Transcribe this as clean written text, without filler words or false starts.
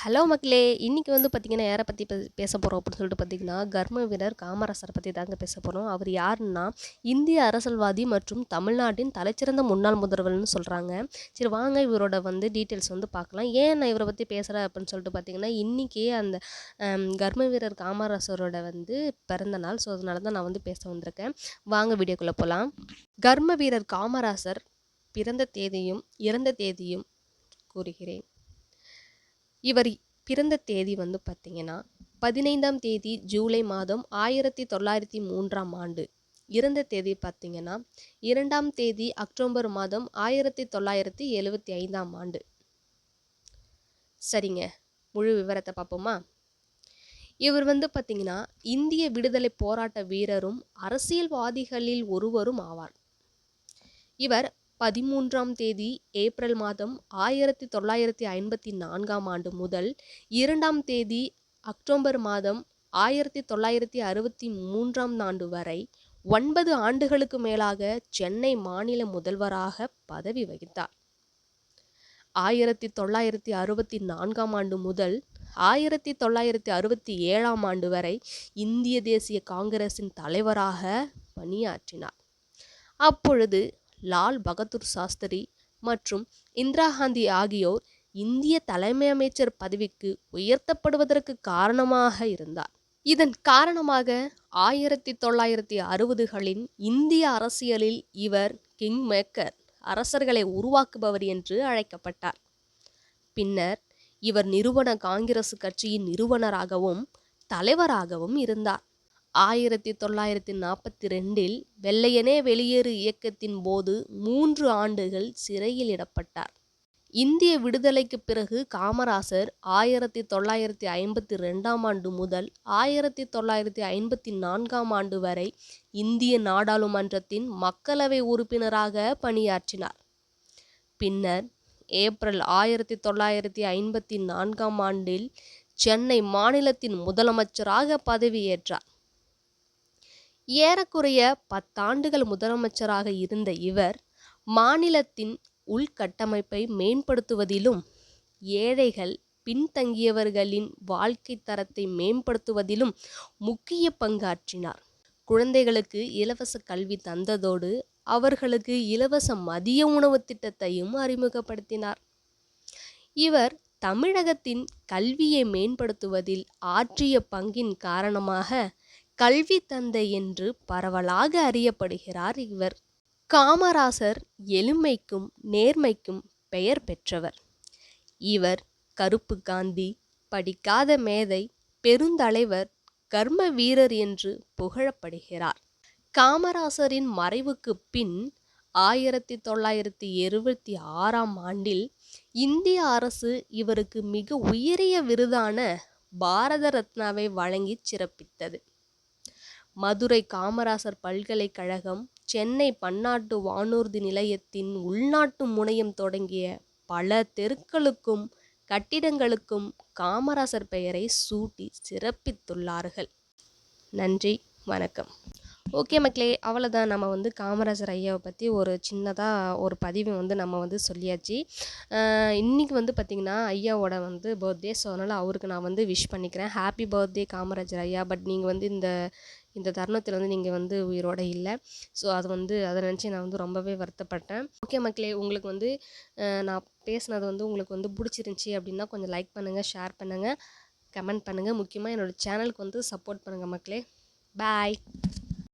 Hello மக்களே! இன்னைக்கு வந்து பார்த்தீங்கன்னா, யார பத்தி பேச போறோம் அப்படின்னு சொல்லிட்டு பார்த்தீங்கன்னா, கர்ம வீரர் காமராசர பத்தி தாங்க பேச போறோம். அவர் யாருன்னா, இந்திய அரசியல்வாதி மற்றும் தமிழ்நாட்டின் தலைசிறந்த முன்னாள் முதல்வர்ன்னு சொல்றாங்க. சரி வாங்க இவரோட டீட்டெயில்ஸ் பார்க்கலாம். ஏன் நான் இவர பத்தி பேசுறேன் அப்படின்னு சொல்லிட்டு பார்த்தீங்கன்னா, இன்னைக்கே அந்த கர்ம வீரர் காமராசரோட பிறந்த நாள். ஸோ அதனால தான் நான் பேச வந்திருக்கேன். வாங்க வீடியோக்குள்ள போலாம். கர்ம வீரர் காமராசர் பிறந்த தேதியும், இறந்த தேதியும் கூறுகிறேன். இவர் பிறந்த தேதி பார்த்தீங்கன்னா 15ஆம் தேதி ஜூலை மாதம் 1903ஆம் ஆண்டு. இறந்த தேதி பார்த்தீங்கன்னா 2ஆம் தேதி அக்டோபர் மாதம் 1975ஆம் ஆண்டு. சரிங்க, முழு விவரத்தை பார்ப்போமா? இவர் பார்த்தீங்கன்னா இந்திய விடுதலை போராட்ட வீரரும் அரசியல்வாதிகளில் ஒருவரும் ஆவார். இவர் 13ஆம் தேதி ஏப்ரல் மாதம் 1954ஆம் ஆண்டு முதல் 2ஆம் தேதி அக்டோபர் மாதம் 1963ஆம் ஆண்டு வரை 9 ஆண்டுகளுக்கு மேலாக சென்னை மாநில முதல்வராக பதவி வகித்தார். 1964ஆம் ஆண்டு முதல் 1967ஆம் ஆண்டு வரை இந்திய தேசிய காங்கிரசின் தலைவராக பணியாற்றினார். அப்பொழுது லால் பகதூர் சாஸ்திரி மற்றும் இந்திரா காந்தி ஆகியோர் இந்திய தலைமை அமைச்சர் பதவிக்கு உயர்த்தப்படுவதற்கு காரணமாக இருந்தார். இதன் காரணமாக 1960களின் இந்திய அரசியலில் இவர் கிங் மேக்கர், அரசர்களை உருவாக்குபவர் என்று அழைக்கப்பட்டார். பின்னர் இவர் நிறுவன காங்கிரஸ் கட்சியின் நிறுவனராகவும் தலைவராகவும் இருந்தார். 1942இல் வெள்ளையனே வெளியேறு இயக்கத்தின் போது 3 ஆண்டுகள் சிறையில் இடப்பட்டார். இந்திய விடுதலைக்கு பிறகு காமராசர் 1952ஆம் ஆண்டு முதல் 1954ஆம் ஆண்டு வரை இந்திய நாடாளுமன்றத்தின் மக்களவை உறுப்பினராக பணியாற்றினார். பின்னர் ஏப்ரல் 1954ஆம் ஆண்டில் சென்னை மாநிலத்தின் முதலமைச்சராக பதவியேற்றார். ஏறக்குறைய 10 ஆண்டுகள் முதலமைச்சராக இருந்த இவர் மாநிலத்தின் உள்கட்டமைப்பை மேம்படுத்துவதிலும் ஏழைகள், பின்தங்கியவர்களின் வாழ்க்கை தரத்தை மேம்படுத்துவதிலும் முக்கிய பங்காற்றினார். குழந்தைகளுக்கு இலவச கல்வி தந்ததோடு அவர்களுக்கு இலவச மதிய உணவு திட்டத்தையும் அறிமுகப்படுத்தினார். இவர் தமிழகத்தின் கல்வியை மேம்படுத்துவதில் ஆற்றிய பங்கின் காரணமாக கல்வி தந்தை என்று பரவலாக அறியப்படுகிறார் இவர். காமராசர் எளிமைக்கும் நேர்மைக்கும் பெயர் பெற்றவர். இவர் கருப்பு காந்தி, படிக்காத மேதை, பெருந்தலைவர், கர்ம வீரர் என்று புகழப்படுகிறார். காமராசரின் மறைவுக்கு பின் 1976ஆம் ஆண்டில் இந்திய அரசு இவருக்கு மிக உயரிய விருதான பாரத ரத்னாவை வழங்கி சிறப்பித்தது. மதுரை காமராசர் பல்கலைக்கழகம், சென்னை பன்னாட்டு வானூர்தி நிலையத்தின் உள்நாட்டு முனையம் தொடங்கிய பல தெருக்களுக்கும் கட்டிடங்களுக்கும் காமராசர் பெயரை சூட்டி சிறப்பித்துள்ளார்கள். நன்றி, வணக்கம். ஓகே மக்களே, அவ்வளோதான். நம்ம காமராஜர் ஐயாவை பற்றி ஒரு சின்னதாக ஒரு பதிவு நம்ம சொல்லியாச்சு. இன்றைக்கி பார்த்திங்கன்னா ஐயாவோட பர்த்டே. ஸோ அதனால் அவருக்கு நான் விஷ் பண்ணிக்கிறேன். ஹாப்பி பர்த்டே காமராஜர் ஐயா. பட் நீங்கள் இந்த தருணத்தில் நீங்கள் உயிரோடு இல்லை. ஸோ அது அதை நினச்சி நான் ரொம்பவே வருத்தப்பட்டேன். ஓகே மக்களே, உங்களுக்கு நான் பேசுனது உங்களுக்கு பிடிச்சிருந்துச்சி அப்படின்னா கொஞ்சம் லைக் பண்ணுங்கள், ஷேர் பண்ணுங்கள், கமெண்ட் பண்ணுங்கள். முக்கியமாக என்னோடய சேனலுக்கு சப்போர்ட் பண்ணுங்கள் மக்களே. பாய்.